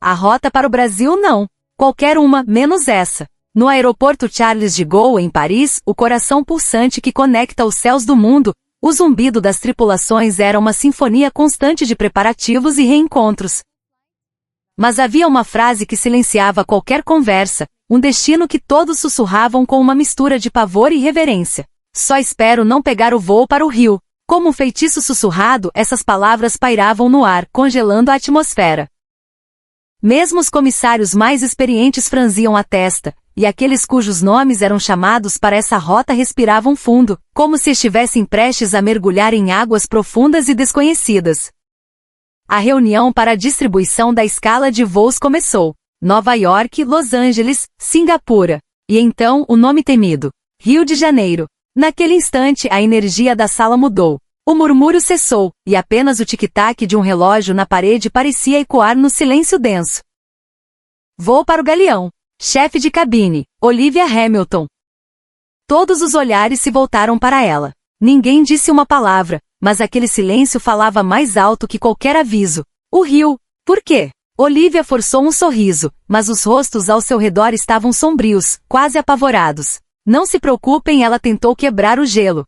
A rota para o Brasil não. Qualquer uma, menos essa. No aeroporto Charles de Gaulle, em Paris, o coração pulsante que conecta os céus do mundo, o zumbido das tripulações era uma sinfonia constante de preparativos e reencontros. Mas havia uma frase que silenciava qualquer conversa, um destino que todos sussurravam com uma mistura de pavor e reverência. Só espero não pegar o voo para o Rio. Como um feitiço sussurrado, essas palavras pairavam no ar, congelando a atmosfera. Mesmo os comissários mais experientes franziam a testa, e aqueles cujos nomes eram chamados para essa rota respiravam fundo, como se estivessem prestes a mergulhar em águas profundas e desconhecidas. A reunião para a distribuição da escala de voos começou. Nova York, Los Angeles, Singapura. E então, o nome temido. Rio de Janeiro. Naquele instante, a energia da sala mudou. O murmúrio cessou, e apenas o tic-tac de um relógio na parede parecia ecoar no silêncio denso. Vou para o Galeão. Chefe de cabine, Olivia Hamilton. Todos os olhares se voltaram para ela. Ninguém disse uma palavra, mas aquele silêncio falava mais alto que qualquer aviso. O Rio. Por quê? Olivia forçou um sorriso, mas os rostos ao seu redor estavam sombrios, quase apavorados. Não se preocupem, ela tentou quebrar o gelo.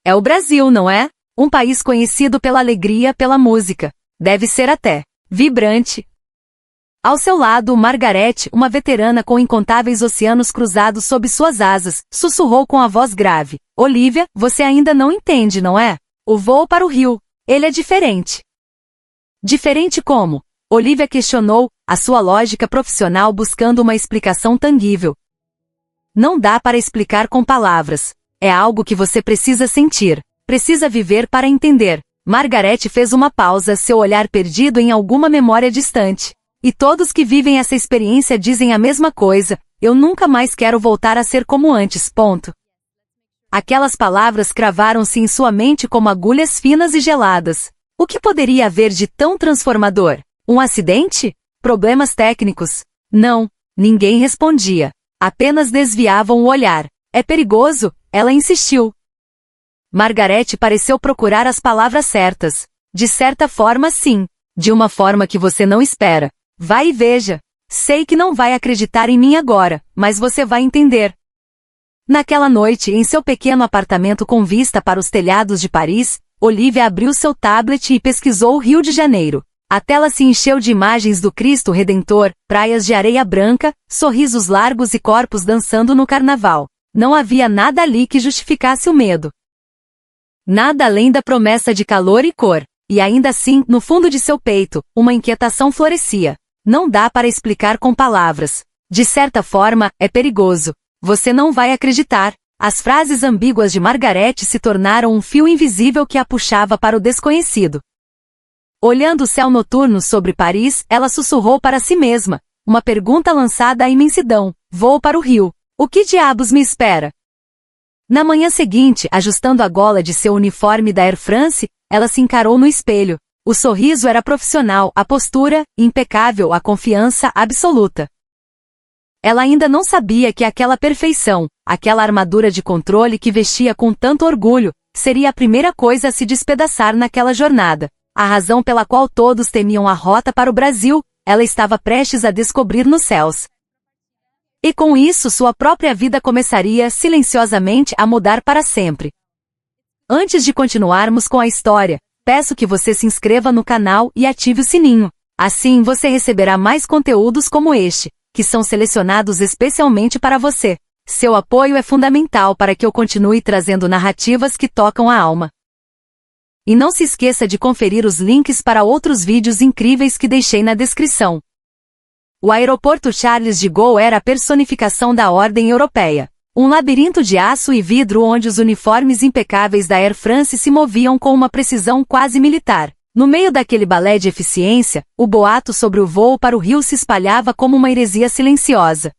É o Brasil, não é? Um país conhecido pela alegria, pela música. Deve ser até vibrante. Ao seu lado, Margaret, uma veterana com incontáveis oceanos cruzados sob suas asas, sussurrou com a voz grave. Olivia, você ainda não entende, não é? O voo para o Rio. Ele é diferente. Diferente como? Olivia questionou, a sua lógica profissional buscando uma explicação tangível. Não dá para explicar com palavras. É algo que você precisa sentir. Precisa viver para entender. Margaret fez uma pausa, seu olhar perdido em alguma memória distante. E todos que vivem essa experiência dizem a mesma coisa, eu nunca mais quero voltar a ser como antes, ponto. Aquelas palavras cravaram-se em sua mente como agulhas finas e geladas. O que poderia haver de tão transformador? Um acidente? Problemas técnicos? Não, ninguém respondia. Apenas desviavam o olhar. É perigoso? Ela insistiu. Margaret pareceu procurar as palavras certas. De certa forma, sim. De uma forma que você não espera. Vai e veja. Sei que não vai acreditar em mim agora, mas você vai entender. Naquela noite, em seu pequeno apartamento com vista para os telhados de Paris, Olivia abriu seu tablet e pesquisou o Rio de Janeiro. A tela se encheu de imagens do Cristo Redentor, praias de areia branca, sorrisos largos e corpos dançando no carnaval. Não havia nada ali que justificasse o medo. Nada além da promessa de calor e cor. E ainda assim, no fundo de seu peito, uma inquietação florescia. Não dá para explicar com palavras. De certa forma, é perigoso. Você não vai acreditar. As frases ambíguas de Margaret se tornaram um fio invisível que a puxava para o desconhecido. Olhando o céu noturno sobre Paris, ela sussurrou para si mesma. Uma pergunta lançada à imensidão. Vou para o Rio. O que diabos me espera? Na manhã seguinte, ajustando a gola de seu uniforme da Air France, ela se encarou no espelho. O sorriso era profissional, a postura, impecável, a confiança absoluta. Ela ainda não sabia que aquela perfeição, aquela armadura de controle que vestia com tanto orgulho, seria a primeira coisa a se despedaçar naquela jornada. A razão pela qual todos temiam a rota para o Brasil, ela estava prestes a descobrir nos céus. E com isso sua própria vida começaria, silenciosamente, a mudar para sempre. Antes de continuarmos com a história, peço que você se inscreva no canal e ative o sininho. Assim você receberá mais conteúdos como este, que são selecionados especialmente para você. Seu apoio é fundamental para que eu continue trazendo narrativas que tocam a alma. E não se esqueça de conferir os links para outros vídeos incríveis que deixei na descrição. O aeroporto Charles de Gaulle era a personificação da ordem europeia. Um labirinto de aço e vidro onde os uniformes impecáveis da Air France se moviam com uma precisão quase militar. No meio daquele balé de eficiência, o boato sobre o voo para o Rio se espalhava como uma heresia silenciosa.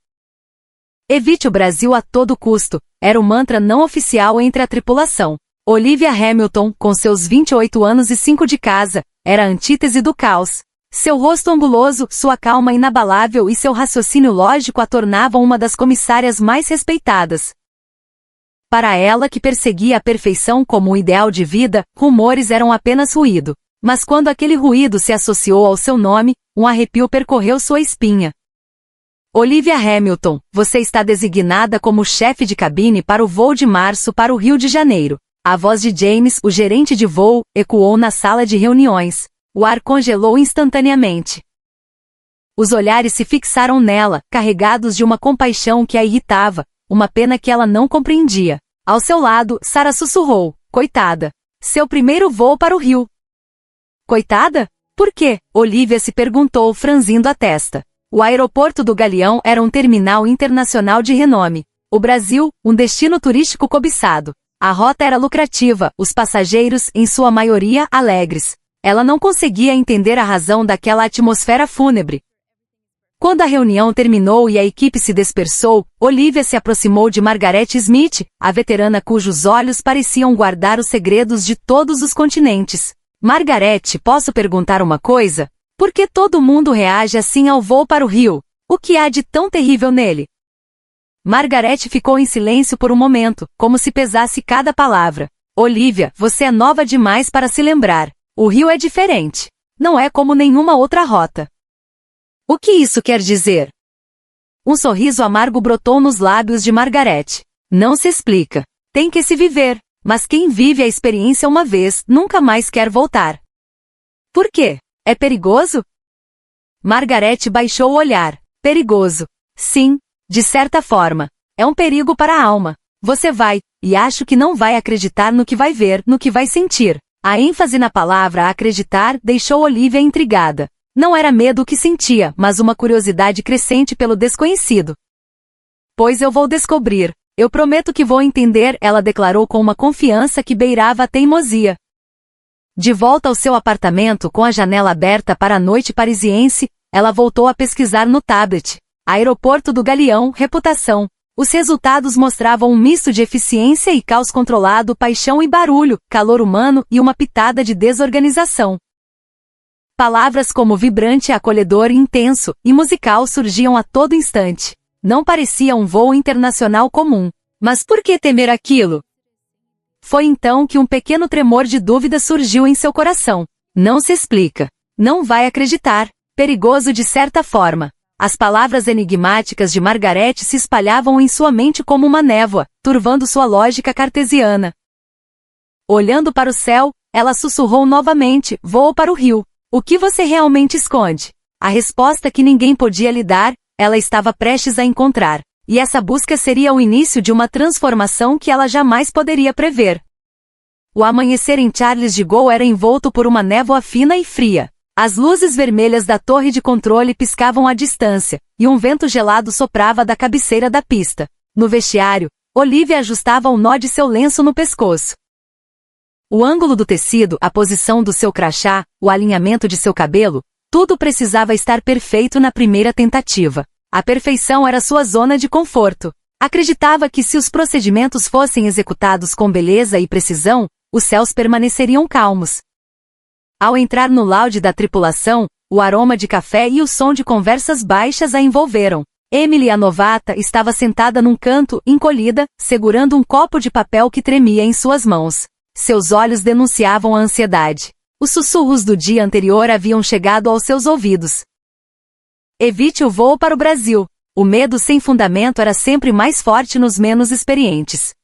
Evite o Brasil a todo custo, era o mantra não oficial entre a tripulação. Olivia Hamilton, com seus 28 anos e 5 de casa, era a antítese do caos. Seu rosto anguloso, sua calma inabalável e seu raciocínio lógico a tornavam uma das comissárias mais respeitadas. Para ela que perseguia a perfeição como um ideal de vida, rumores eram apenas ruído. Mas quando aquele ruído se associou ao seu nome, um arrepio percorreu sua espinha. Olivia Hamilton, você está designada como chefe de cabine para o voo de março para o Rio de Janeiro. A voz de James, o gerente de voo, ecoou na sala de reuniões. O ar congelou instantaneamente. Os olhares se fixaram nela, carregados de uma compaixão que a irritava, uma pena que ela não compreendia. Ao seu lado, Sarah sussurrou, coitada. Seu primeiro voo para o Rio. Coitada? Por quê? Olivia se perguntou, franzindo a testa. O aeroporto do Galeão era um terminal internacional de renome. O Brasil, um destino turístico cobiçado. A rota era lucrativa, os passageiros, em sua maioria, alegres. Ela não conseguia entender a razão daquela atmosfera fúnebre. Quando a reunião terminou e a equipe se dispersou, Olivia se aproximou de Margaret Smith, a veterana cujos olhos pareciam guardar os segredos de todos os continentes. Margaret, posso perguntar uma coisa? Por que todo mundo reage assim ao voo para o Rio? O que há de tão terrível nele? Margaret ficou em silêncio por um momento, como se pesasse cada palavra. Olivia, você é nova demais para se lembrar. O Rio é diferente. Não é como nenhuma outra rota. O que isso quer dizer? Um sorriso amargo brotou nos lábios de Margaret. Não se explica. Tem que se viver, mas quem vive a experiência uma vez, nunca mais quer voltar. Por quê? É perigoso? Margaret baixou o olhar. Perigoso. Sim, de certa forma. É um perigo para a alma. Você vai, e acho que não vai acreditar no que vai ver, no que vai sentir. A ênfase na palavra acreditar deixou Olivia intrigada. Não era medo o que sentia, mas uma curiosidade crescente pelo desconhecido. Pois eu vou descobrir. Eu prometo que vou entender, ela declarou com uma confiança que beirava a teimosia. De volta ao seu apartamento com a janela aberta para a noite parisiense, ela voltou a pesquisar no tablet. Aeroporto do Galeão, reputação. Os resultados mostravam um misto de eficiência e caos controlado, paixão e barulho, calor humano e uma pitada de desorganização. Palavras como vibrante, acolhedor, intenso e musical surgiam a todo instante. Não parecia um voo internacional comum. Mas por que temer aquilo? Foi então que um pequeno tremor de dúvida surgiu em seu coração. Não se explica. Não vai acreditar. Perigoso de certa forma. As palavras enigmáticas de Margaret se espalhavam em sua mente como uma névoa, turvando sua lógica cartesiana. Olhando para o céu, ela sussurrou novamente, vou para o Rio. O que você realmente esconde? A resposta que ninguém podia lhe dar, ela estava prestes a encontrar. E essa busca seria o início de uma transformação que ela jamais poderia prever. O amanhecer em Charles de Gaulle era envolto por uma névoa fina e fria. As luzes vermelhas da torre de controle piscavam à distância, e um vento gelado soprava da cabeceira da pista. No vestiário, Olivia ajustava o nó de seu lenço no pescoço. O ângulo do tecido, a posição do seu crachá, o alinhamento de seu cabelo, tudo precisava estar perfeito na primeira tentativa. A perfeição era sua zona de conforto. Acreditava que se os procedimentos fossem executados com beleza e precisão, os céus permaneceriam calmos. Ao entrar no lounge da tripulação, o aroma de café e o som de conversas baixas a envolveram. Emily, a novata, estava sentada num canto, encolhida, segurando um copo de papel que tremia em suas mãos. Seus olhos denunciavam a ansiedade. Os sussurros do dia anterior haviam chegado aos seus ouvidos. Evite o voo para o Brasil. O medo sem fundamento era sempre mais forte nos menos experientes.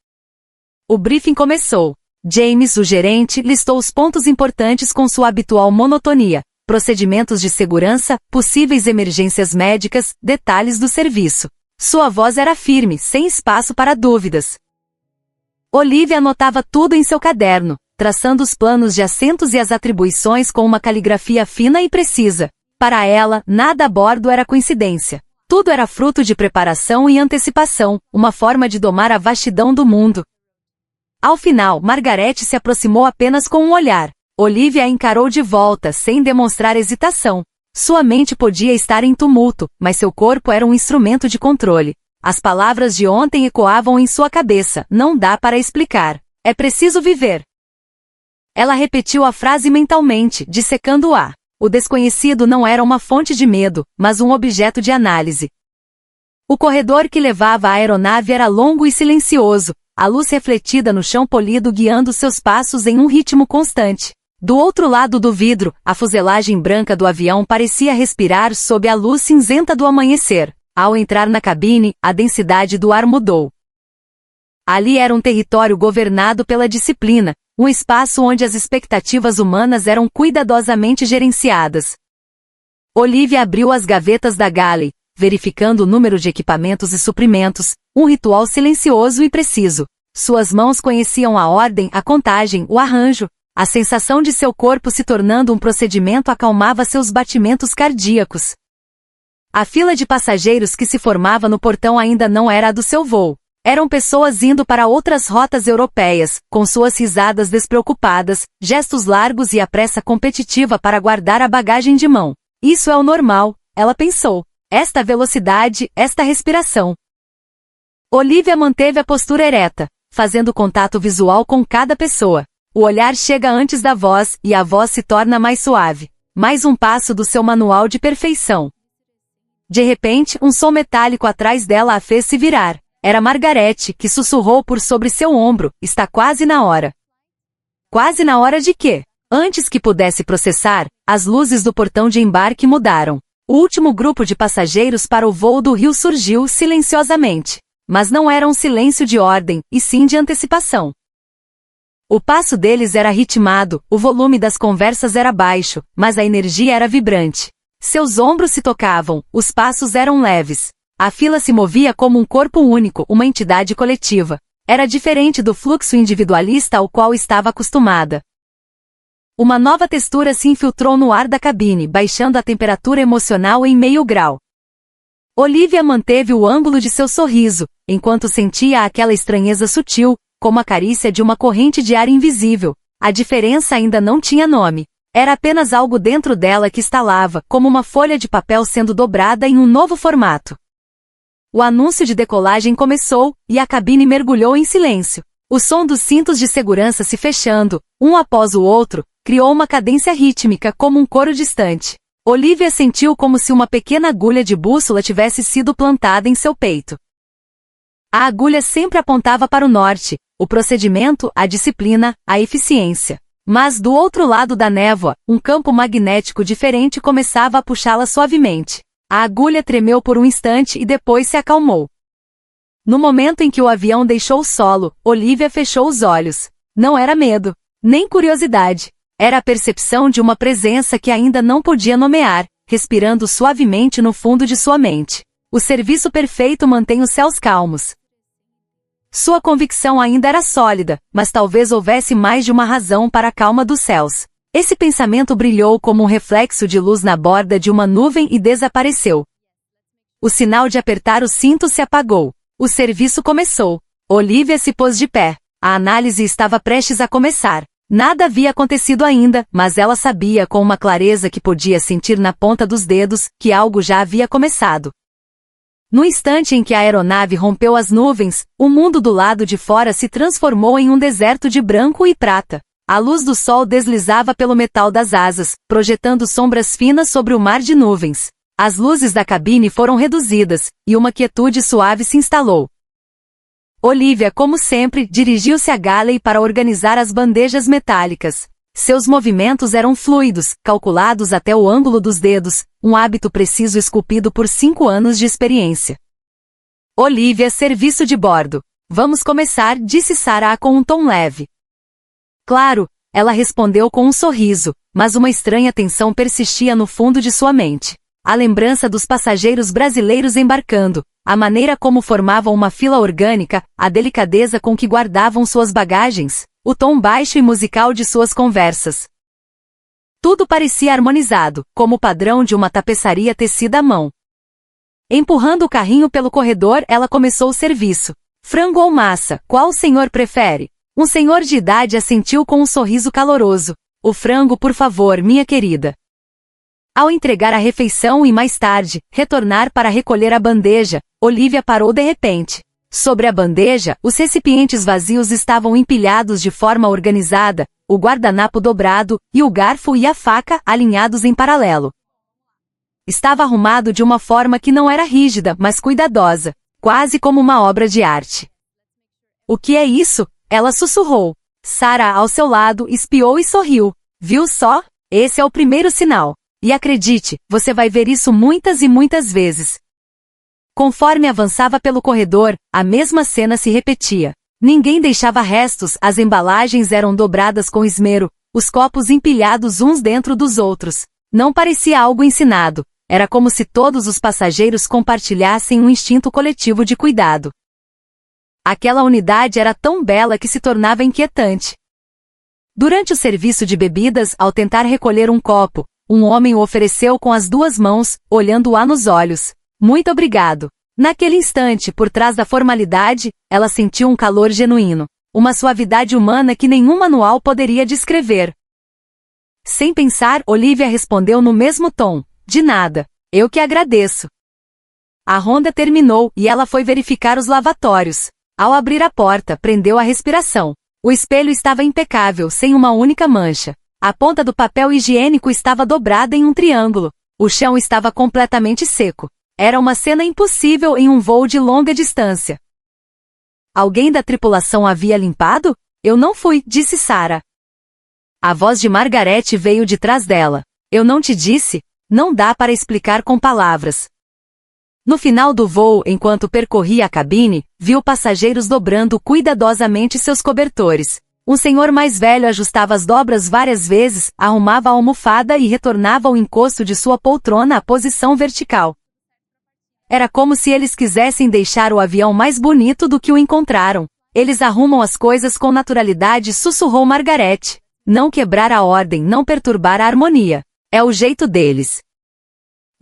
O briefing começou. James, o gerente, listou os pontos importantes com sua habitual monotonia. Procedimentos de segurança, possíveis emergências médicas, detalhes do serviço. Sua voz era firme, sem espaço para dúvidas. Olivia anotava tudo em seu caderno, traçando os planos de assentos e as atribuições com uma caligrafia fina e precisa. Para ela, nada a bordo era coincidência. Tudo era fruto de preparação e antecipação, uma forma de domar a vastidão do mundo. Ao final, Margaret se aproximou apenas com um olhar. Olivia a encarou de volta, sem demonstrar hesitação. Sua mente podia estar em tumulto, mas seu corpo era um instrumento de controle. As palavras de ontem ecoavam em sua cabeça, não dá para explicar. É preciso viver. Ela repetiu a frase mentalmente, dissecando-a. O desconhecido não era uma fonte de medo, mas um objeto de análise. O corredor que levava à aeronave era longo e silencioso, a luz refletida no chão polido guiando seus passos em um ritmo constante. Do outro lado do vidro, a fuselagem branca do avião parecia respirar sob a luz cinzenta do amanhecer. Ao entrar na cabine, a densidade do ar mudou. Ali era um território governado pela disciplina, um espaço onde as expectativas humanas eram cuidadosamente gerenciadas. Olivia abriu as gavetas da galley, verificando o número de equipamentos e suprimentos, um ritual silencioso e preciso. Suas mãos conheciam a ordem, a contagem, o arranjo. A sensação de seu corpo se tornando um procedimento acalmava seus batimentos cardíacos. A fila de passageiros que se formava no portão ainda não era a do seu voo. Eram pessoas indo para outras rotas europeias, com suas risadas despreocupadas, gestos largos e a pressa competitiva para guardar a bagagem de mão. Isso é o normal, ela pensou. Esta velocidade, esta respiração. Olivia manteve a postura ereta, fazendo contato visual com cada pessoa. O olhar chega antes da voz e a voz se torna mais suave. Mais um passo do seu manual de perfeição. De repente, um som metálico atrás dela a fez se virar. Era Margarete, que sussurrou por sobre seu ombro, está quase na hora. Quase na hora de quê? Antes que pudesse processar, as luzes do portão de embarque mudaram. O último grupo de passageiros para o voo do Rio surgiu silenciosamente. Mas não era um silêncio de ordem, e sim de antecipação. O passo deles era ritmado, o volume das conversas era baixo, mas a energia era vibrante. Seus ombros se tocavam, os passos eram leves. A fila se movia como um corpo único, uma entidade coletiva. Era diferente do fluxo individualista ao qual estava acostumada. Uma nova textura se infiltrou no ar da cabine, baixando a temperatura emocional em meio grau. Olivia manteve o ângulo de seu sorriso, enquanto sentia aquela estranheza sutil, como a carícia de uma corrente de ar invisível. A diferença ainda não tinha nome. Era apenas algo dentro dela que estalava, como uma folha de papel sendo dobrada em um novo formato. O anúncio de decolagem começou, e a cabine mergulhou em silêncio. O som dos cintos de segurança se fechando, um após o outro, criou uma cadência rítmica como um coro distante. Olivia sentiu como se uma pequena agulha de bússola tivesse sido plantada em seu peito. A agulha sempre apontava para o norte, o procedimento, a disciplina, a eficiência. Mas do outro lado da névoa, um campo magnético diferente começava a puxá-la suavemente. A agulha tremeu por um instante e depois se acalmou. No momento em que o avião deixou o solo, Olivia fechou os olhos. Não era medo, nem curiosidade. Era a percepção de uma presença que ainda não podia nomear, respirando suavemente no fundo de sua mente. O serviço perfeito mantém os céus calmos. Sua convicção ainda era sólida, mas talvez houvesse mais de uma razão para a calma dos céus. Esse pensamento brilhou como um reflexo de luz na borda de uma nuvem e desapareceu. O sinal de apertar o cinto se apagou. O serviço começou. Olivia se pôs de pé. A análise estava prestes a começar. Nada havia acontecido ainda, mas ela sabia com uma clareza que podia sentir na ponta dos dedos, que algo já havia começado. No instante em que a aeronave rompeu as nuvens, o mundo do lado de fora se transformou em um deserto de branco e prata. A luz do sol deslizava pelo metal das asas, projetando sombras finas sobre o mar de nuvens. As luzes da cabine foram reduzidas, e uma quietude suave se instalou. Olivia, como sempre, dirigiu-se à galley para organizar as bandejas metálicas. Seus movimentos eram fluidos, calculados até o ângulo dos dedos, um hábito preciso esculpido por 5 anos de experiência. Olivia, serviço de bordo. Vamos começar, disse Sarah com um tom leve. Claro, ela respondeu com um sorriso, mas uma estranha tensão persistia no fundo de sua mente. A lembrança dos passageiros brasileiros embarcando, a maneira como formavam uma fila orgânica, a delicadeza com que guardavam suas bagagens, o tom baixo e musical de suas conversas. Tudo parecia harmonizado, como o padrão de uma tapeçaria tecida à mão. Empurrando o carrinho pelo corredor, ela começou o serviço. Frango ou massa, qual o senhor prefere? Um senhor de idade assentiu com um sorriso caloroso. O frango, por favor, minha querida. Ao entregar a refeição e mais tarde, retornar para recolher a bandeja, Olivia parou de repente. Sobre a bandeja, os recipientes vazios estavam empilhados de forma organizada, o guardanapo dobrado, e o garfo e a faca alinhados em paralelo. Estava arrumado de uma forma que não era rígida, mas cuidadosa, quase como uma obra de arte. O que é isso? Ela sussurrou. Sarah, ao seu lado, espiou e sorriu. Viu só? Esse é o primeiro sinal. E acredite, você vai ver isso muitas e muitas vezes. Conforme avançava pelo corredor, a mesma cena se repetia. Ninguém deixava restos, as embalagens eram dobradas com esmero, os copos empilhados uns dentro dos outros. Não parecia algo ensinado, era como se todos os passageiros compartilhassem um instinto coletivo de cuidado. Aquela unidade era tão bela que se tornava inquietante. Durante o serviço de bebidas, ao tentar recolher um copo, um homem o ofereceu com as duas mãos, olhando-a nos olhos. Muito obrigado. Naquele instante, por trás da formalidade, ela sentiu um calor genuíno, uma suavidade humana que nenhum manual poderia descrever. Sem pensar, Olivia respondeu no mesmo tom, de nada, eu que agradeço. A ronda terminou e ela foi verificar os lavatórios. Ao abrir a porta, prendeu a respiração. O espelho estava impecável, sem uma única mancha. A ponta do papel higiênico estava dobrada em um triângulo. O chão estava completamente seco. Era uma cena impossível em um voo de longa distância. Alguém da tripulação havia limpado? Eu não fui, disse Sarah. A voz de Margaret veio de trás dela. Eu não te disse? Não dá para explicar com palavras. No final do voo, enquanto percorria a cabine, viu passageiros dobrando cuidadosamente seus cobertores. Um senhor mais velho ajustava as dobras várias vezes, arrumava a almofada e retornava o encosto de sua poltrona à posição vertical. Era como se eles quisessem deixar o avião mais bonito do que o encontraram. Eles arrumam as coisas com naturalidade, sussurrou Margaret. Não quebrar a ordem, não perturbar a harmonia. É o jeito deles.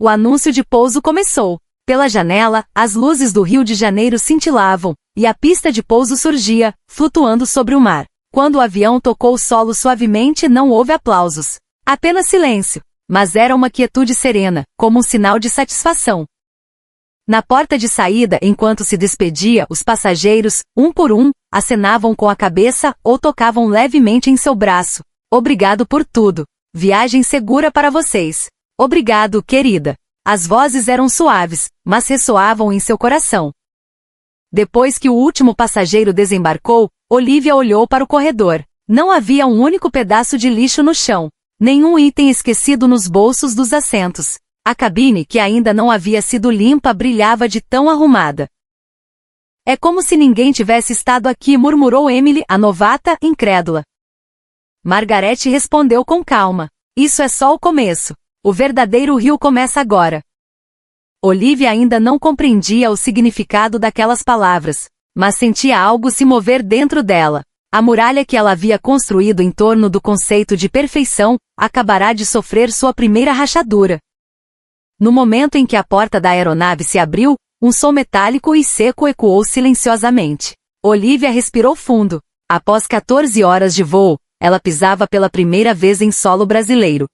O anúncio de pouso começou. Pela janela, as luzes do Rio de Janeiro cintilavam, e a pista de pouso surgia, flutuando sobre o mar. Quando o avião tocou o solo suavemente, não houve aplausos. Apenas silêncio. Mas era uma quietude serena, como um sinal de satisfação. Na porta de saída, enquanto se despedia, os passageiros, um por um, acenavam com a cabeça ou tocavam levemente em seu braço. Obrigado por tudo. Viagem segura para vocês. Obrigado, querida. As vozes eram suaves, mas ressoavam em seu coração. Depois que o último passageiro desembarcou, Olivia olhou para o corredor. Não havia um único pedaço de lixo no chão. Nenhum item esquecido nos bolsos dos assentos. A cabine, que ainda não havia sido limpa, brilhava de tão arrumada. É como se ninguém tivesse estado aqui, murmurou Emily, a novata, incrédula. Margaret respondeu com calma. Isso é só o começo. O verdadeiro rio começa agora. Olivia ainda não compreendia o significado daquelas palavras, mas sentia algo se mover dentro dela. A muralha que ela havia construído em torno do conceito de perfeição, acabará de sofrer sua primeira rachadura. No momento em que a porta da aeronave se abriu, um som metálico e seco ecoou silenciosamente. Olivia respirou fundo. Após 14 horas de voo, ela pisava pela primeira vez em solo brasileiro.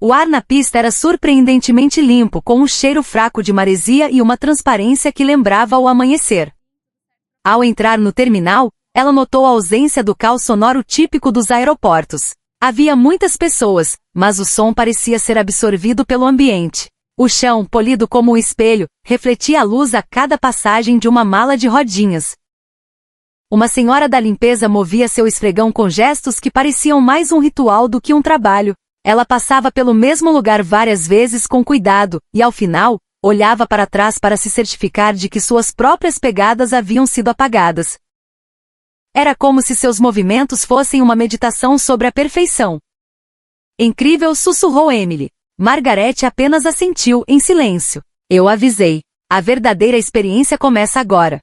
O ar na pista era surpreendentemente limpo, com um cheiro fraco de maresia e uma transparência que lembrava o amanhecer. Ao entrar no terminal, ela notou a ausência do caos sonoro típico dos aeroportos. Havia muitas pessoas, mas o som parecia ser absorvido pelo ambiente. O chão, polido como um espelho, refletia a luz a cada passagem de uma mala de rodinhas. Uma senhora da limpeza movia seu esfregão com gestos que pareciam mais um ritual do que um trabalho. Ela passava pelo mesmo lugar várias vezes com cuidado, e ao final, olhava para trás para se certificar de que suas próprias pegadas haviam sido apagadas. Era como se seus movimentos fossem uma meditação sobre a perfeição. Incrível, sussurrou Emily. Margaret apenas assentiu, em silêncio. Eu avisei. A verdadeira experiência começa agora.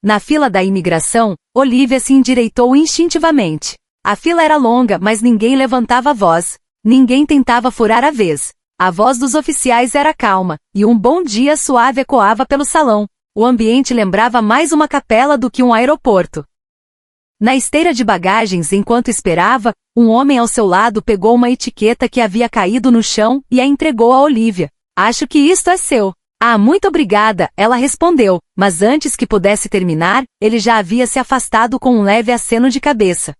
Na fila da imigração, Olivia se endireitou instintivamente. A fila era longa, mas ninguém levantava a voz. Ninguém tentava furar a vez. A voz dos oficiais era calma, e um bom dia suave ecoava pelo salão. O ambiente lembrava mais uma capela do que um aeroporto. Na esteira de bagagens, enquanto esperava, um homem ao seu lado pegou uma etiqueta que havia caído no chão e a entregou a Olivia. Acho que isto é seu. Ah, muito obrigada, ela respondeu, mas antes que pudesse terminar, ele já havia se afastado com um leve aceno de cabeça.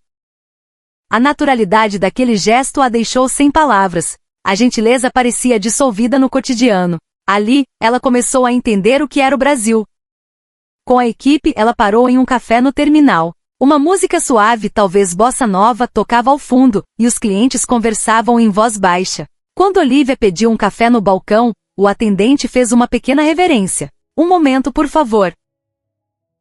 A naturalidade daquele gesto a deixou sem palavras. A gentileza parecia dissolvida no cotidiano. Ali, ela começou a entender o que era o Brasil. Com a equipe, ela parou em um café no terminal. Uma música suave, talvez bossa nova, tocava ao fundo, e os clientes conversavam em voz baixa. Quando Olivia pediu um café no balcão, o atendente fez uma pequena reverência. Um momento, por favor.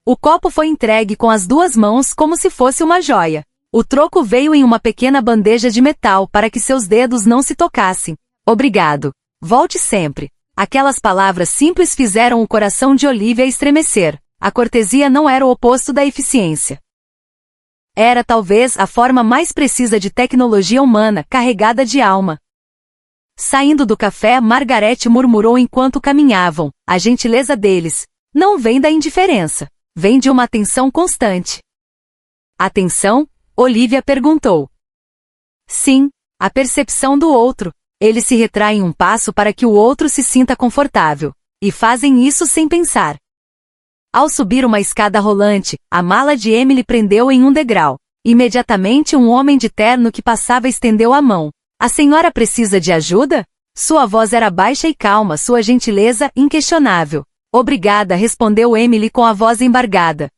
O copo foi entregue com as duas mãos como se fosse uma joia. O troco veio em uma pequena bandeja de metal para que seus dedos não se tocassem. Obrigado. Volte sempre. Aquelas palavras simples fizeram o coração de Olivia estremecer. A cortesia não era o oposto da eficiência. Era talvez a forma mais precisa de tecnologia humana, carregada de alma. Saindo do café, Margarete murmurou enquanto caminhavam. A gentileza deles não vem da indiferença. Vem de uma atenção constante. Atenção? Olivia perguntou. Sim, a percepção do outro. Eles se retraem um passo para que o outro se sinta confortável. E fazem isso sem pensar. Ao subir uma escada rolante, a mala de Emily prendeu em um degrau. Imediatamente um homem de terno que passava estendeu a mão. A senhora precisa de ajuda? Sua voz era baixa e calma, sua gentileza inquestionável. Obrigada, respondeu Emily com a voz embargada.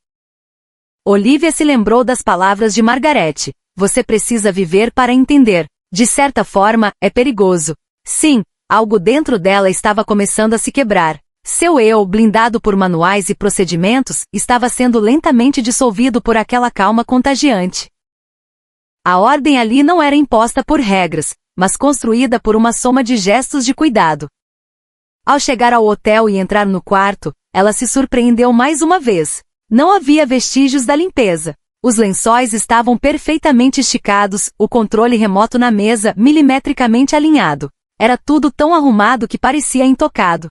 Olivia se lembrou das palavras de Margarete. Você precisa viver para entender. De certa forma, é perigoso. Sim, algo dentro dela estava começando a se quebrar. Seu eu, blindado por manuais e procedimentos, estava sendo lentamente dissolvido por aquela calma contagiante. A ordem ali não era imposta por regras, mas construída por uma soma de gestos de cuidado. Ao chegar ao hotel e entrar no quarto, ela se surpreendeu mais uma vez. Não havia vestígios da limpeza. Os lençóis estavam perfeitamente esticados, o controle remoto na mesa milimetricamente alinhado. Era tudo tão arrumado que parecia intocado.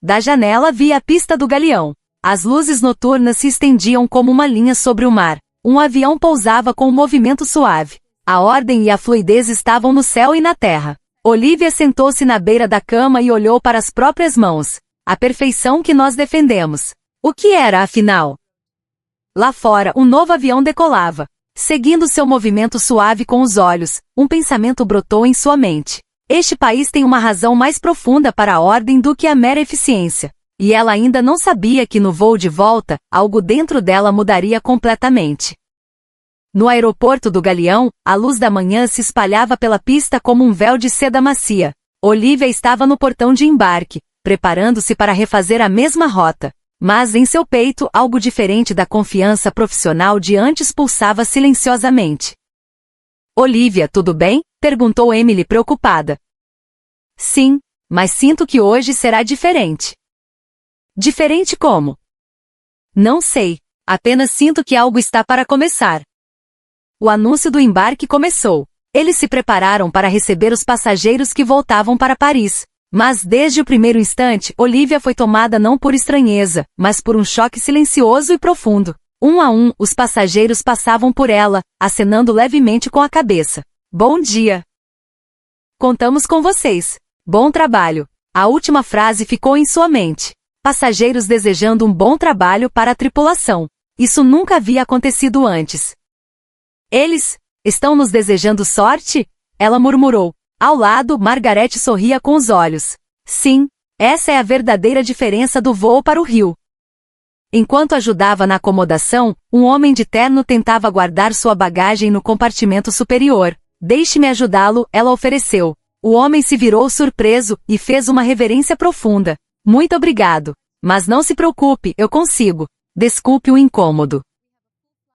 Da janela via a pista do galeão. As luzes noturnas se estendiam como uma linha sobre o mar. Um avião pousava com um movimento suave. A ordem e a fluidez estavam no céu e na terra. Olivia sentou-se na beira da cama e olhou para as próprias mãos. A perfeição que nós defendemos. O que era, afinal? Lá fora, um novo avião decolava. Seguindo seu movimento suave com os olhos, um pensamento brotou em sua mente. Este país tem uma razão mais profunda para a ordem do que a mera eficiência. E ela ainda não sabia que no voo de volta, algo dentro dela mudaria completamente. No aeroporto do Galeão, a luz da manhã se espalhava pela pista como um véu de seda macia. Olivia estava no portão de embarque, preparando-se para refazer a mesma rota. Mas em seu peito, algo diferente da confiança profissional de antes pulsava silenciosamente. Olivia, tudo bem? Perguntou Emily preocupada. Sim, mas sinto que hoje será diferente. Diferente como? Não sei, apenas sinto que algo está para começar. O anúncio do embarque começou. Eles se prepararam para receber os passageiros que voltavam para Paris. Mas desde o primeiro instante, Olivia foi tomada não por estranheza, mas por um choque silencioso e profundo. Um a um, os passageiros passavam por ela, acenando levemente com a cabeça. Bom dia! Contamos com vocês. Bom trabalho. A última frase ficou em sua mente. Passageiros desejando um bom trabalho para a tripulação. Isso nunca havia acontecido antes. Eles estão nos desejando sorte? Ela murmurou. Ao lado, Margarete sorria com os olhos. Sim, essa é a verdadeira diferença do voo para o Rio. Enquanto ajudava na acomodação, um homem de terno tentava guardar sua bagagem no compartimento superior. Deixe-me ajudá-lo, ela ofereceu. O homem se virou surpreso e fez uma reverência profunda. Muito obrigado. Mas não se preocupe, eu consigo. Desculpe o incômodo.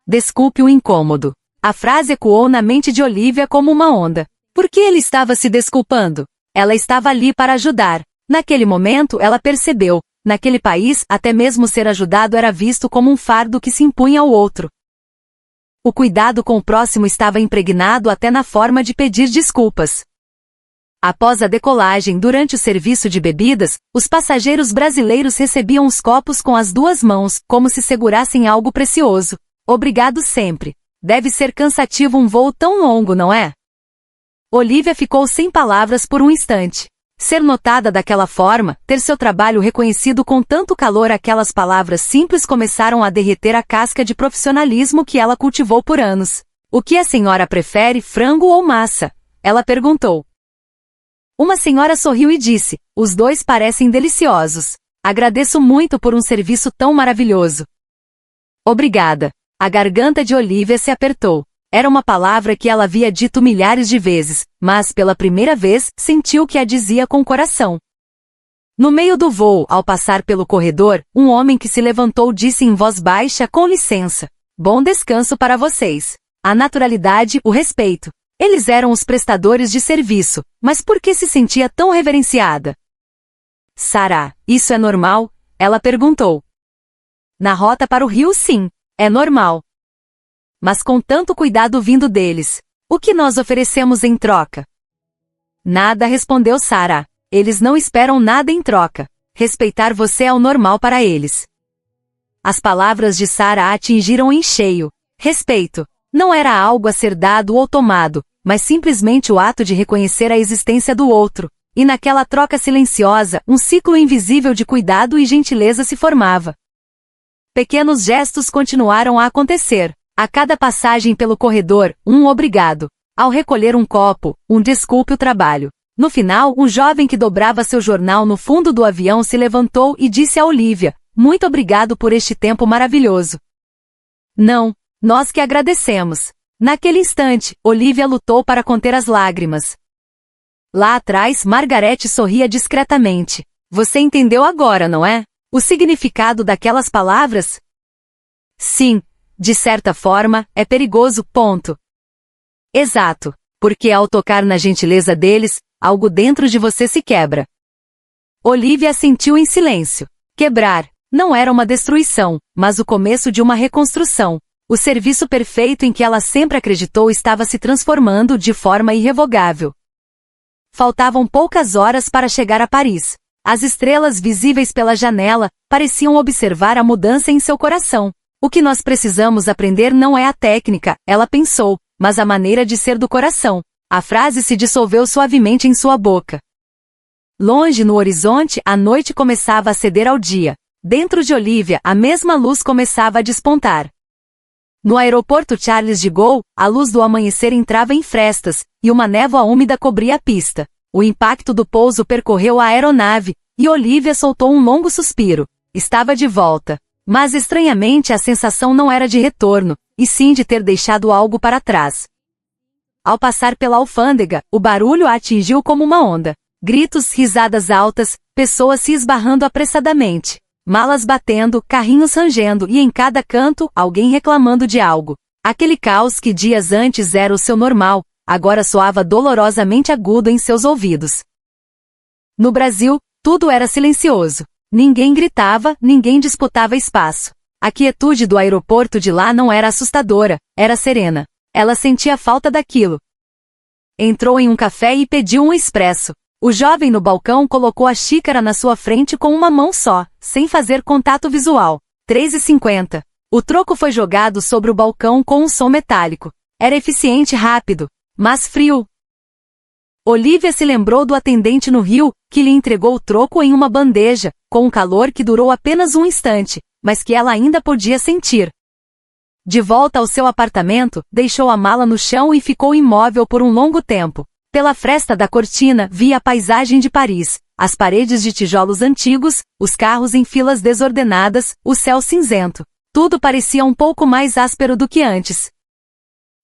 Desculpe o incômodo. A frase ecoou na mente de Olivia como uma onda. Por que ele estava se desculpando? Ela estava ali para ajudar. Naquele momento, ela percebeu. Naquele país, até mesmo ser ajudado era visto como um fardo que se impunha ao outro. O cuidado com o próximo estava impregnado até na forma de pedir desculpas. Após a decolagem, durante o serviço de bebidas, os passageiros brasileiros recebiam os copos com as duas mãos, como se segurassem algo precioso. Obrigado sempre. Deve ser cansativo um voo tão longo, não é? Olivia ficou sem palavras por um instante. Ser notada daquela forma, ter seu trabalho reconhecido com tanto calor, aquelas palavras simples começaram a derreter a casca de profissionalismo que ela cultivou por anos. O que a senhora prefere, frango ou massa? Ela perguntou. Uma senhora sorriu e disse, os dois parecem deliciosos. Agradeço muito por um serviço tão maravilhoso. Obrigada. A garganta de Olivia se apertou. Era uma palavra que ela havia dito milhares de vezes, mas pela primeira vez sentiu que a dizia com o coração. No meio do voo, ao passar pelo corredor, um homem que se levantou disse em voz baixa: com licença. Bom descanso para vocês. A naturalidade, o respeito. Eles eram os prestadores de serviço, mas por que se sentia tão reverenciada? Sarah, isso é normal? Ela perguntou. Na rota para o rio, sim, é normal. Mas com tanto cuidado vindo deles, o que nós oferecemos em troca? Nada, respondeu Sarah. Eles não esperam nada em troca. Respeitar você é o normal para eles. As palavras de Sarah a atingiram em cheio. Respeito. Não era algo a ser dado ou tomado, mas simplesmente o ato de reconhecer a existência do outro. E naquela troca silenciosa, um ciclo invisível de cuidado e gentileza se formava. Pequenos gestos continuaram a acontecer. A cada passagem pelo corredor, um obrigado. Ao recolher um copo, um desculpe o trabalho. No final, um jovem que dobrava seu jornal no fundo do avião se levantou e disse a Olivia: muito obrigado por este tempo maravilhoso. Não, nós que agradecemos. Naquele instante, Olivia lutou para conter as lágrimas. Lá atrás, Margaret sorria discretamente. Você entendeu agora, não é? O significado daquelas palavras? Sim, de certa forma, é perigoso, ponto. Exato, porque ao tocar na gentileza deles, algo dentro de você se quebra. Olivia assentiu em silêncio. Quebrar não era uma destruição, mas o começo de uma reconstrução. O serviço perfeito em que ela sempre acreditou estava se transformando de forma irrevogável. Faltavam poucas horas para chegar a Paris. As estrelas visíveis pela janela pareciam observar a mudança em seu coração. O que nós precisamos aprender não é a técnica, ela pensou, mas a maneira de ser do coração. A frase se dissolveu suavemente em sua boca. Longe no horizonte, a noite começava a ceder ao dia. Dentro de Olivia, a mesma luz começava a despontar. No aeroporto Charles de Gaulle, a luz do amanhecer entrava em frestas, e uma névoa úmida cobria a pista. O impacto do pouso percorreu a aeronave, e Olivia soltou um longo suspiro. Estava de volta. Mas estranhamente a sensação não era de retorno, e sim de ter deixado algo para trás. Ao passar pela alfândega, o barulho a atingiu como uma onda. Gritos, risadas altas, pessoas se esbarrando apressadamente. Malas batendo, carrinhos rangendo e em cada canto, alguém reclamando de algo. Aquele caos que dias antes era o seu normal, agora soava dolorosamente agudo em seus ouvidos. No Brasil, tudo era silencioso. Ninguém gritava, ninguém disputava espaço. A quietude do aeroporto de lá não era assustadora, era serena. Ela sentia falta daquilo. Entrou em um café e pediu um expresso. O jovem no balcão colocou a xícara na sua frente com uma mão só, sem fazer contato visual. 3,50. O troco foi jogado sobre o balcão com um som metálico. Era eficiente e rápido, mas frio. Olivia se lembrou do atendente no rio, que lhe entregou o troco em uma bandeja, com um calor que durou apenas um instante, mas que ela ainda podia sentir. De volta ao seu apartamento, deixou a mala no chão e ficou imóvel por um longo tempo. Pela fresta da cortina, via a paisagem de Paris, as paredes de tijolos antigos, os carros em filas desordenadas, o céu cinzento. Tudo parecia um pouco mais áspero do que antes.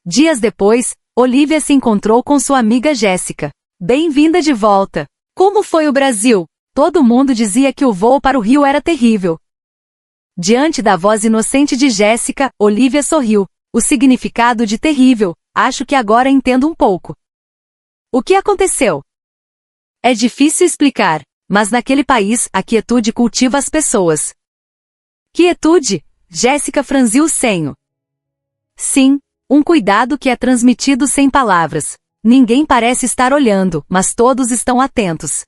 Dias depois, Olivia se encontrou com sua amiga Jéssica. Bem-vinda de volta. Como foi o Brasil? Todo mundo dizia que o voo para o Rio era terrível. Diante da voz inocente de Jéssica, Olivia sorriu. O significado de terrível, acho que agora entendo um pouco. O que aconteceu? É difícil explicar, mas naquele país, a quietude cultiva as pessoas. Quietude? Jéssica franziu o senho. Sim, um cuidado que é transmitido sem palavras. Ninguém parece estar olhando, mas todos estão atentos.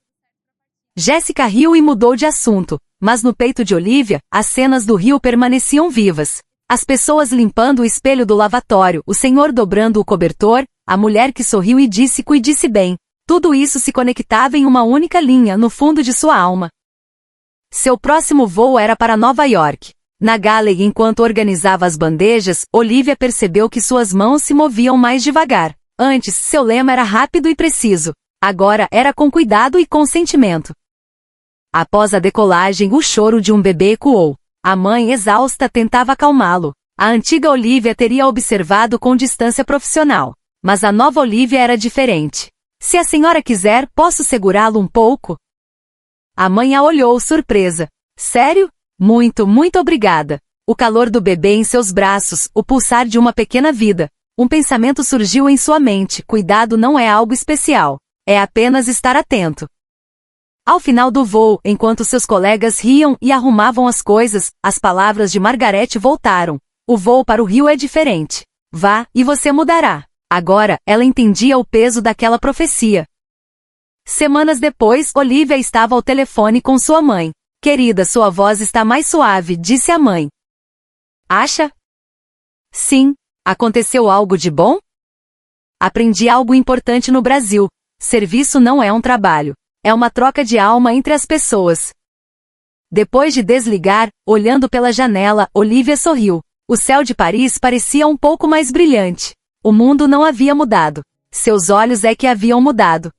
Jéssica riu e mudou de assunto, mas no peito de Olivia, as cenas do rio permaneciam vivas. As pessoas limpando o espelho do lavatório, o senhor dobrando o cobertor, a mulher que sorriu e disse cuide-se bem. Tudo isso se conectava em uma única linha no fundo de sua alma. Seu próximo voo era para Nova York. Na galley, enquanto organizava as bandejas, Olivia percebeu que suas mãos se moviam mais devagar. Antes, seu lema era rápido e preciso. Agora, era com cuidado e consentimento. Após a decolagem, o choro de um bebê ecoou. A mãe, exausta, tentava acalmá-lo. A antiga Olivia teria observado com distância profissional. Mas a nova Olivia era diferente. Se a senhora quiser, posso segurá-lo um pouco? A mãe a olhou surpresa. Sério? Muito, muito obrigada. O calor do bebê em seus braços, o pulsar de uma pequena vida. Um pensamento surgiu em sua mente: cuidado não é algo especial. É apenas estar atento. Ao final do voo, enquanto seus colegas riam e arrumavam as coisas, as palavras de Margaret voltaram. O voo para o Rio é diferente. Vá, e você mudará. Agora, ela entendia o peso daquela profecia. Semanas depois, Olivia estava ao telefone com sua mãe. Querida, sua voz está mais suave, disse a mãe. Acha? Sim. Aconteceu algo de bom? Aprendi algo importante no Brasil. Serviço não é um trabalho. É uma troca de alma entre as pessoas. Depois de desligar, olhando pela janela, Olivia sorriu. O céu de Paris parecia um pouco mais brilhante. O mundo não havia mudado. Seus olhos é que haviam mudado.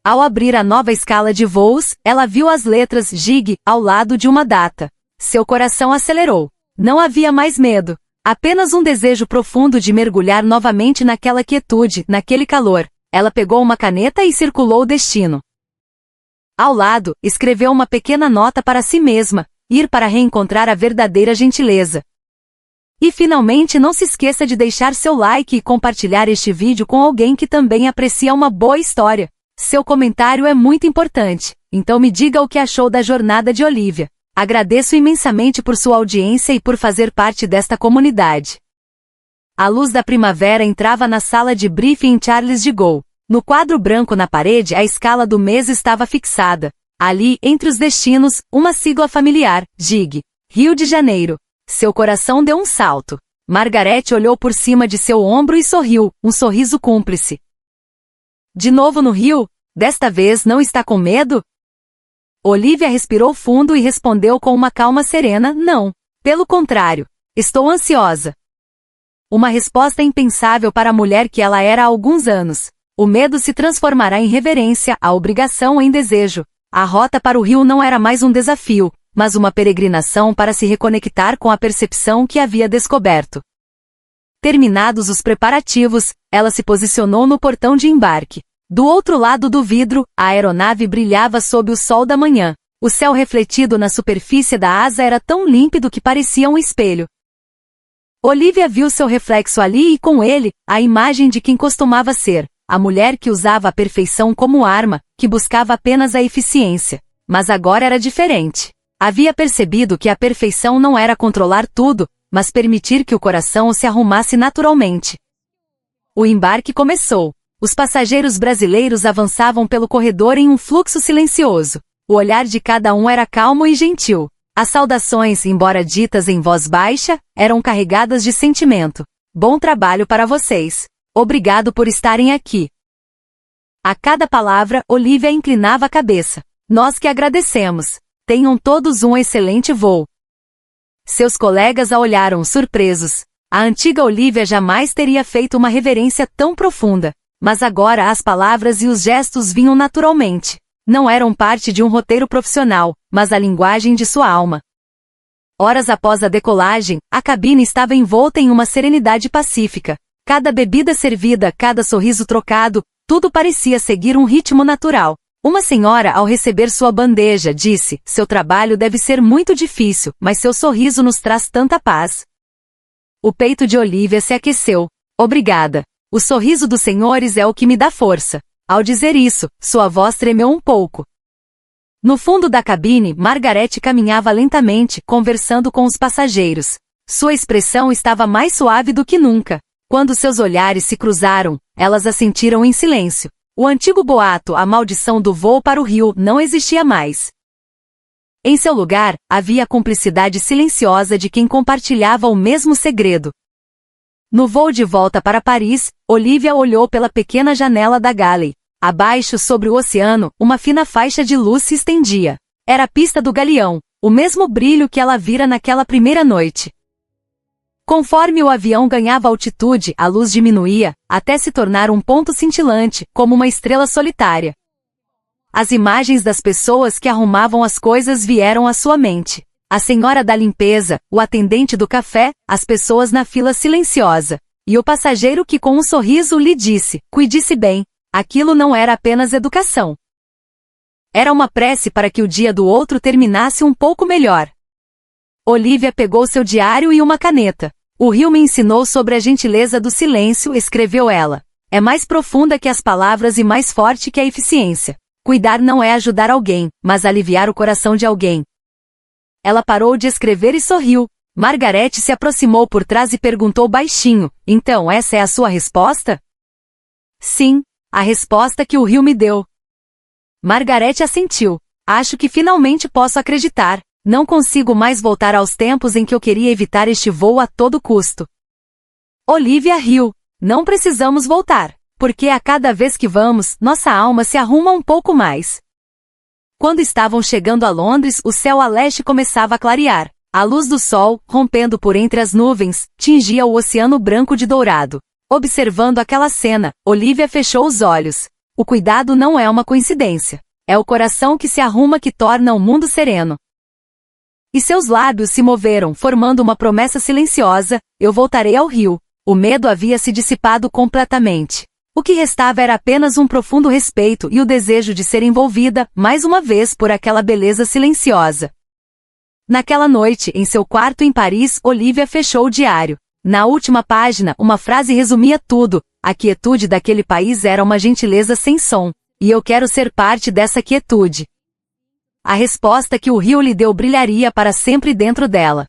Ao abrir a nova escala de voos, ela viu as letras GIG ao lado de uma data. Seu coração acelerou. Não havia mais medo. Apenas um desejo profundo de mergulhar novamente naquela quietude, naquele calor. Ela pegou uma caneta e circulou o destino. Ao lado, escreveu uma pequena nota para si mesma: ir para reencontrar a verdadeira gentileza. E finalmente não se esqueça de deixar seu like e compartilhar este vídeo com alguém que também aprecia uma boa história. Seu comentário é muito importante, então me diga o que achou da jornada de Olivia. Agradeço imensamente por sua audiência e por fazer parte desta comunidade. A luz da primavera entrava na sala de briefing em Charles de Gaulle. No quadro branco na parede, a escala do mês estava fixada. Ali, entre os destinos, uma sigla familiar: GIG. Rio de Janeiro. Seu coração deu um salto. Margaret olhou por cima de seu ombro e sorriu, um sorriso cúmplice. De novo no Rio? Desta vez não está com medo? Olivia respirou fundo e respondeu com uma calma serena: não. Pelo contrário. Estou ansiosa. Uma resposta impensável para a mulher que ela era há alguns anos. O medo se transformará em reverência, a obrigação em desejo. A rota para o Rio não era mais um desafio, mas uma peregrinação para se reconectar com a percepção que havia descoberto. Terminados os preparativos, ela se posicionou no portão de embarque. Do outro lado do vidro, a aeronave brilhava sob o sol da manhã. O céu refletido na superfície da asa era tão límpido que parecia um espelho. Olivia viu seu reflexo ali e com ele, a imagem de quem costumava ser. A mulher que usava a perfeição como arma, que buscava apenas a eficiência. Mas agora era diferente. Havia percebido que a perfeição não era controlar tudo, mas permitir que o coração se arrumasse naturalmente. O embarque começou. Os passageiros brasileiros avançavam pelo corredor em um fluxo silencioso. O olhar de cada um era calmo e gentil. As saudações, embora ditas em voz baixa, eram carregadas de sentimento. Bom trabalho para vocês. Obrigado por estarem aqui. A cada palavra, Olivia inclinava a cabeça. Nós que agradecemos. Tenham todos um excelente voo. Seus colegas a olharam surpresos. A antiga Olivia jamais teria feito uma reverência tão profunda. Mas agora as palavras e os gestos vinham naturalmente. Não eram parte de um roteiro profissional, mas a linguagem de sua alma. Horas após a decolagem, a cabine estava envolta em uma serenidade pacífica. Cada bebida servida, cada sorriso trocado, tudo parecia seguir um ritmo natural. Uma senhora, ao receber sua bandeja, disse: seu trabalho deve ser muito difícil, mas seu sorriso nos traz tanta paz. O peito de Olivia se aqueceu. Obrigada. O sorriso dos senhores é o que me dá força. Ao dizer isso, sua voz tremeu um pouco. No fundo da cabine, Margaret caminhava lentamente, conversando com os passageiros. Sua expressão estava mais suave do que nunca. Quando seus olhares se cruzaram, elas assentiram em silêncio. O antigo boato, a maldição do voo para o Rio, não existia mais. Em seu lugar, havia a cumplicidade silenciosa de quem compartilhava o mesmo segredo. No voo de volta para Paris, Olivia olhou pela pequena janela da galley. Abaixo, sobre o oceano, uma fina faixa de luz se estendia. Era a pista do galeão, o mesmo brilho que ela vira naquela primeira noite. Conforme o avião ganhava altitude, a luz diminuía, até se tornar um ponto cintilante, como uma estrela solitária. As imagens das pessoas que arrumavam as coisas vieram à sua mente. a senhora da limpeza, o atendente do café, as pessoas na fila silenciosa. E o passageiro que com um sorriso lhe disse, cuide-se bem. Aquilo não era apenas educação. Era uma prece para que o dia do outro terminasse um pouco melhor. Olivia pegou seu diário e uma caneta. O rio me ensinou sobre a gentileza do silêncio, escreveu ela. É mais profunda que as palavras e mais forte que a eficiência. Cuidar não é ajudar alguém, mas aliviar o coração de alguém. Ela parou de escrever e sorriu. Margaret se aproximou por trás e perguntou baixinho, então essa é a sua resposta? Sim, a resposta que o rio me deu. Margaret assentiu. Acho que finalmente posso acreditar. Não consigo mais voltar aos tempos em que eu queria evitar este voo a todo custo. Olivia riu. Não precisamos voltar, porque a cada vez que vamos, nossa alma se arruma um pouco mais. Quando estavam chegando a Londres, o céu a leste começava a clarear. A luz do sol, rompendo por entre as nuvens, tingia o oceano branco de dourado. Observando aquela cena, Olivia fechou os olhos. O cuidado não é uma coincidência. É o coração que se arruma que torna o mundo sereno. E seus lábios se moveram, formando uma promessa silenciosa, eu voltarei ao rio. O medo havia se dissipado completamente. O que restava era apenas um profundo respeito e o desejo de ser envolvida, mais uma vez, por aquela beleza silenciosa. Naquela noite, em seu quarto em Paris, Olivia fechou o diário. Na última página, uma frase resumia tudo. A quietude daquele país era uma gentileza sem som. E eu quero ser parte dessa quietude. A resposta que o rio lhe deu brilharia para sempre dentro dela.